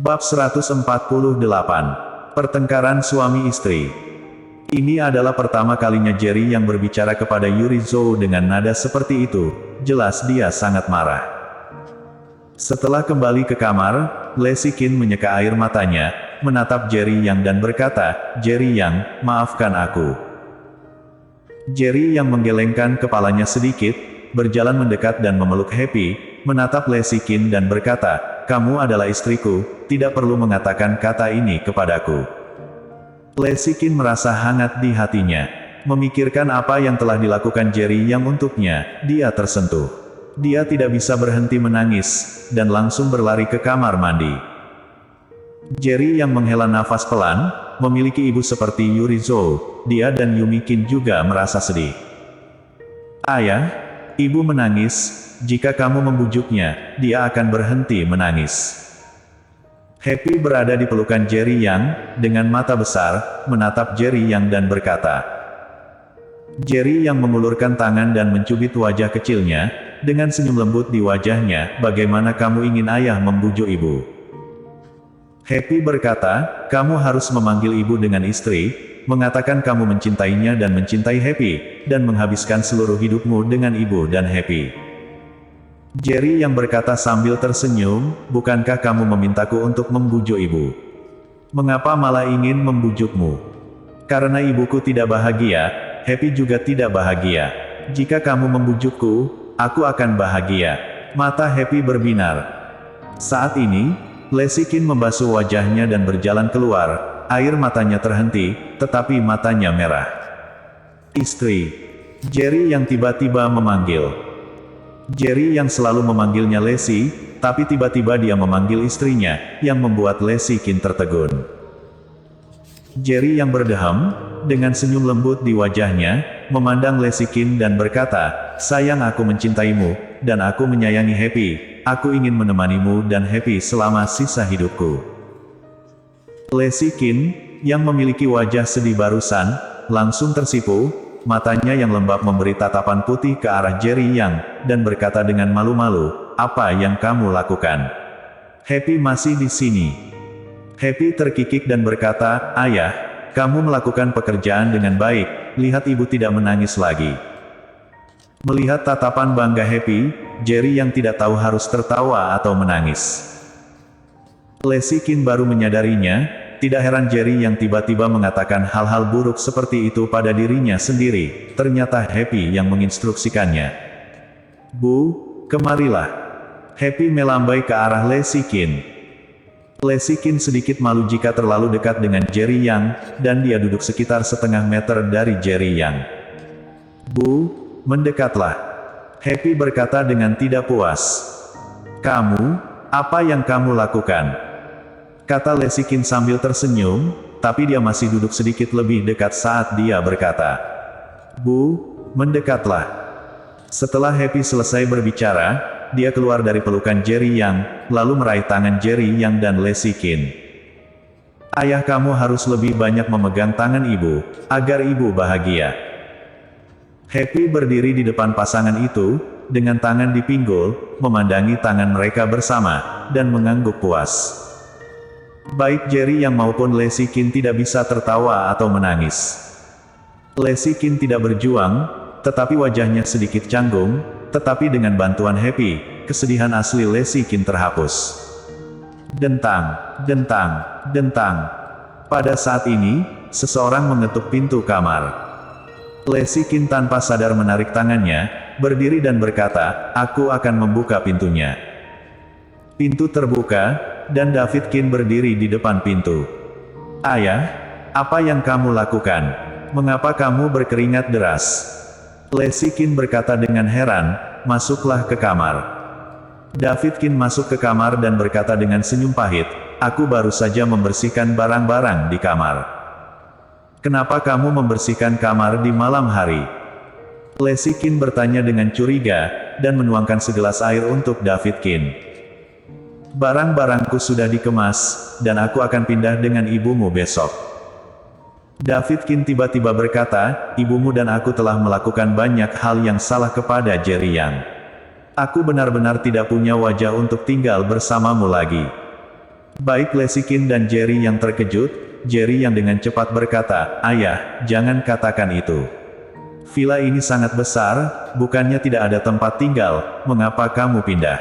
Bab 148. Pertengkaran suami istri. Ini adalah pertama kalinya Jerry yang berbicara kepada Yuri Zhou dengan nada seperti itu. Jelas dia sangat marah. Setelah kembali ke kamar, Lexi Qin menyeka air matanya, menatap Jerry Yang dan berkata, "Jerry Yang, maafkan aku." Jerry Yang menggelengkan kepalanya sedikit, berjalan mendekat dan memeluk Happy, menatap Lexi Qin dan berkata, "Kamu adalah istriku, tidak perlu mengatakan kata ini kepadaku." Lexi Qin merasa hangat di hatinya. Memikirkan apa yang telah dilakukan Jerry Yang untuknya, dia tersentuh. Dia tidak bisa berhenti menangis, dan langsung berlari ke kamar mandi. Jerry Yang menghela nafas pelan, memiliki ibu seperti Yuri Zhou, dia dan Yumi Qin juga merasa sedih. "Ayah, ibu menangis. Jika kamu membujuknya, dia akan berhenti menangis." Happy berada di pelukan Jerry Yang, dengan mata besar, menatap Jerry Yang dan berkata. Jerry Yang mengulurkan tangan dan mencubit wajah kecilnya, dengan senyum lembut di wajahnya, "Bagaimana kamu ingin ayah membujuk ibu?" Happy berkata, "Kamu harus memanggil ibu dengan istri, mengatakan kamu mencintainya dan mencintai Happy, dan menghabiskan seluruh hidupmu dengan ibu dan Happy." Jerry Yang berkata sambil tersenyum, "Bukankah kamu memintaku untuk membujuk ibu? Mengapa malah ingin membujukmu?" "Karena ibuku tidak bahagia, Happy juga tidak bahagia. Jika kamu membujukku, aku akan bahagia." Mata Happy berbinar. Saat ini, Lexi Qin membasuh wajahnya dan berjalan keluar, air matanya terhenti, tetapi matanya merah. "Istri." Jerry Yang tiba-tiba memanggil. Jerry Yang selalu memanggilnya Lexi, tapi tiba-tiba dia memanggil istrinya, yang membuat Lexi Qin tertegun. Jerry Yang berdeham, dengan senyum lembut di wajahnya, memandang Lexi Qin dan berkata, "Sayang, aku mencintaimu, dan aku menyayangi Happy. Aku ingin menemanimu dan Happy selama sisa hidupku." Lexi Qin, yang memiliki wajah sedih barusan, langsung tersipu, matanya yang lembab memberi tatapan putih ke arah Jerry Yang, dan berkata dengan malu-malu, "Apa yang kamu lakukan? Happy masih di sini." Happy terkikik dan berkata, "Ayah, kamu melakukan pekerjaan dengan baik, lihat ibu tidak menangis lagi." Melihat tatapan bangga Happy, Jerry Yang tidak tahu harus tertawa atau menangis. Lexi Qin baru menyadarinya. Tidak heran Jerry Yang tiba-tiba mengatakan hal-hal buruk seperti itu pada dirinya sendiri. Ternyata Happy yang menginstruksikannya. "Bu, kemarilah." Happy melambai ke arah Lexi Qin. Lexi Qin sedikit malu jika terlalu dekat dengan Jerry Yang, dan dia duduk sekitar setengah meter dari Jerry Yang. "Bu, mendekatlah." Happy berkata dengan tidak puas. "Kamu, apa yang kamu lakukan?" kata Lexi Qin sambil tersenyum, tapi dia masih duduk sedikit lebih dekat saat dia berkata, "Bu, mendekatlah." Setelah Happy selesai berbicara, dia keluar dari pelukan Jerry Yang, lalu meraih tangan Jerry Yang dan Lexi Qin. "Ayah, kamu harus lebih banyak memegang tangan ibu, agar ibu bahagia." Happy berdiri di depan pasangan itu, dengan tangan di pinggul, memandangi tangan mereka bersama, dan mengangguk puas. Baik Jerry Yang maupun Lexi Qin tidak bisa tertawa atau menangis. Lexi Qin tidak berjuang, tetapi wajahnya sedikit canggung, tetapi dengan bantuan Happy, kesedihan asli Lexi Qin terhapus. Dentang, dentang, dentang. Pada saat ini, seseorang mengetuk pintu kamar. Lexi Qin tanpa sadar menarik tangannya, berdiri dan berkata, "Aku akan membuka pintunya." Pintu terbuka, dan David Qin berdiri di depan pintu. "Ayah, apa yang kamu lakukan? Mengapa kamu berkeringat deras?" Lexi Qin berkata dengan heran, "Masuklah ke kamar." David Qin masuk ke kamar dan berkata dengan senyum pahit, "Aku baru saja membersihkan barang-barang di kamar." "Kenapa kamu membersihkan kamar di malam hari?" Lexi Qin bertanya dengan curiga, dan menuangkan segelas air untuk David Qin. "Barang-barangku sudah dikemas, dan aku akan pindah dengan ibumu besok." David Qin tiba-tiba berkata, "Ibumu dan aku telah melakukan banyak hal yang salah kepada Jerry Yang. Aku benar-benar tidak punya wajah untuk tinggal bersamamu lagi." Baik Lesikin dan Jerry yang terkejut, Jerry yang dengan cepat berkata, "Ayah, jangan katakan itu. Villa ini sangat besar, bukannya tidak ada tempat tinggal, mengapa kamu pindah?"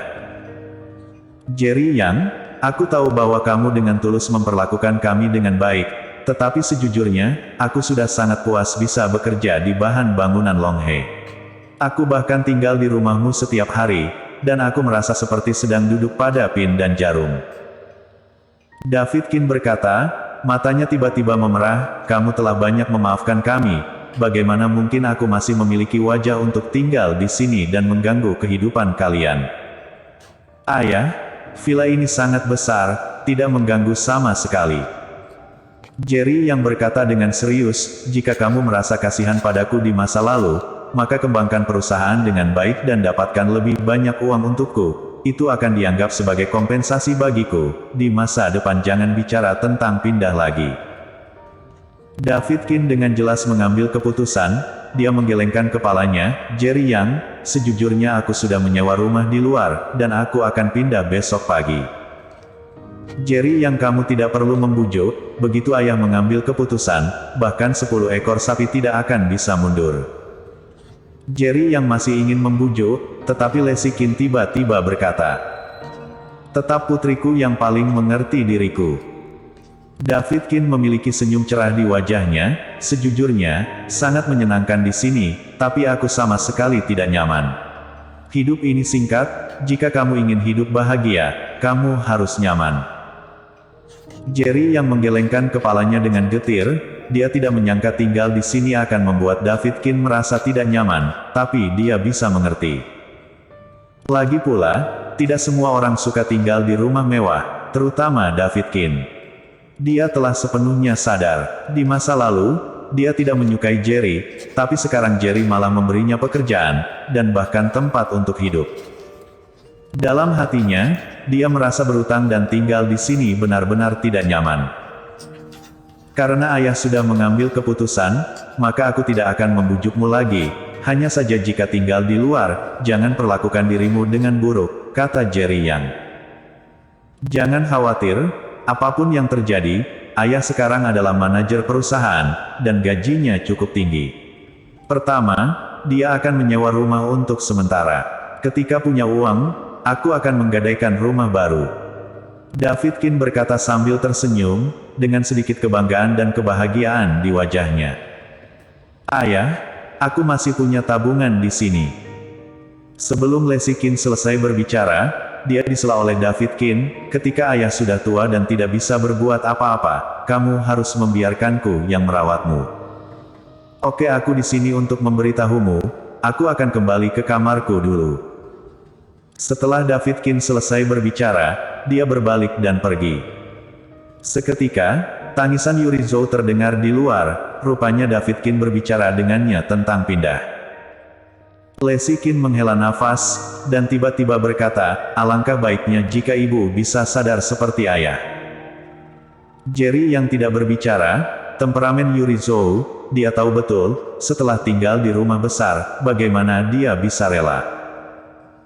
Jerry yang, "Aku tahu bahwa kamu dengan tulus memperlakukan kami dengan baik, tetapi sejujurnya, aku sudah sangat puas bisa bekerja di bahan bangunan Longhe. Aku bahkan tinggal di rumahmu setiap hari, dan aku merasa seperti sedang duduk pada pin dan jarum." David Kin berkata, matanya tiba-tiba memerah, "Kamu telah banyak memaafkan kami, bagaimana mungkin aku masih memiliki wajah untuk tinggal di sini dan mengganggu kehidupan kalian?" "Ayah, villa ini sangat besar, tidak mengganggu sama sekali." Jerry yang berkata dengan serius, "Jika kamu merasa kasihan padaku di masa lalu, maka kembangkan perusahaan dengan baik dan dapatkan lebih banyak uang untukku. Itu akan dianggap sebagai kompensasi bagiku. Di masa depan jangan bicara tentang pindah lagi." David Kin dengan jelas mengambil keputusan, dia menggelengkan kepalanya, "Jerry Yang, sejujurnya aku sudah menyewa rumah di luar, dan aku akan pindah besok pagi." "Jerry Yang, kamu tidak perlu membujuk, begitu ayah mengambil keputusan, bahkan 10 ekor sapi tidak akan bisa mundur." Jerry yang masih ingin membujuk, tetapi Lesikin tiba-tiba berkata, "Tetap putriku yang paling mengerti diriku." David Kin memiliki senyum cerah di wajahnya, "Sejujurnya, sangat menyenangkan di sini, tapi aku sama sekali tidak nyaman. Hidup ini singkat, jika kamu ingin hidup bahagia, kamu harus nyaman." Jerry yang menggelengkan kepalanya dengan getir, dia tidak menyangka tinggal di sini akan membuat David Kin merasa tidak nyaman, tapi dia bisa mengerti. Lagi pula, tidak semua orang suka tinggal di rumah mewah, terutama David Kin. Dia telah sepenuhnya sadar, di masa lalu, dia tidak menyukai Jerry, tapi sekarang Jerry malah memberinya pekerjaan, dan bahkan tempat untuk hidup. Dalam hatinya, dia merasa berutang dan tinggal di sini benar-benar tidak nyaman. "Karena ayah sudah mengambil keputusan, maka aku tidak akan membujukmu lagi, hanya saja jika tinggal di luar, jangan perlakukan dirimu dengan buruk," kata Jerry Yang. "Jangan khawatir, apapun yang terjadi, ayah sekarang adalah manajer perusahaan, dan gajinya cukup tinggi. Pertama, dia akan menyewa rumah untuk sementara. Ketika punya uang, aku akan menggadaikan rumah baru." David Kin berkata sambil tersenyum, dengan sedikit kebanggaan dan kebahagiaan di wajahnya. "Ayah, aku masih punya tabungan di sini." Sebelum Lesikin selesai berbicara, dia disela oleh David Kin, "Ketika ayah sudah tua dan tidak bisa berbuat apa-apa, kamu harus membiarkanku yang merawatmu. Oke, aku di sini untuk memberitahumu, aku akan kembali ke kamarku dulu." Setelah David Kin selesai berbicara, dia berbalik dan pergi. Seketika, tangisan Yuri Zhou terdengar di luar, rupanya David Kin berbicara dengannya tentang pindah. Lesikin menghela nafas, dan tiba-tiba berkata, "Alangkah baiknya jika ibu bisa sadar seperti ayah." Jerry yang tidak berbicara, temperamen Yuri Zhou, dia tahu betul, setelah tinggal di rumah besar, bagaimana dia bisa rela.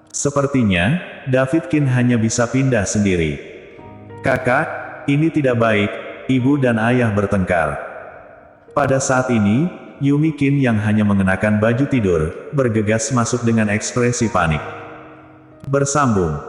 Sepertinya, David Kin hanya bisa pindah sendiri. "Kakak, ini tidak baik," ibu dan ayah bertengkar. Pada saat ini, Yumi Kin yang hanya mengenakan baju tidur, bergegas masuk dengan ekspresi panik. Bersambung.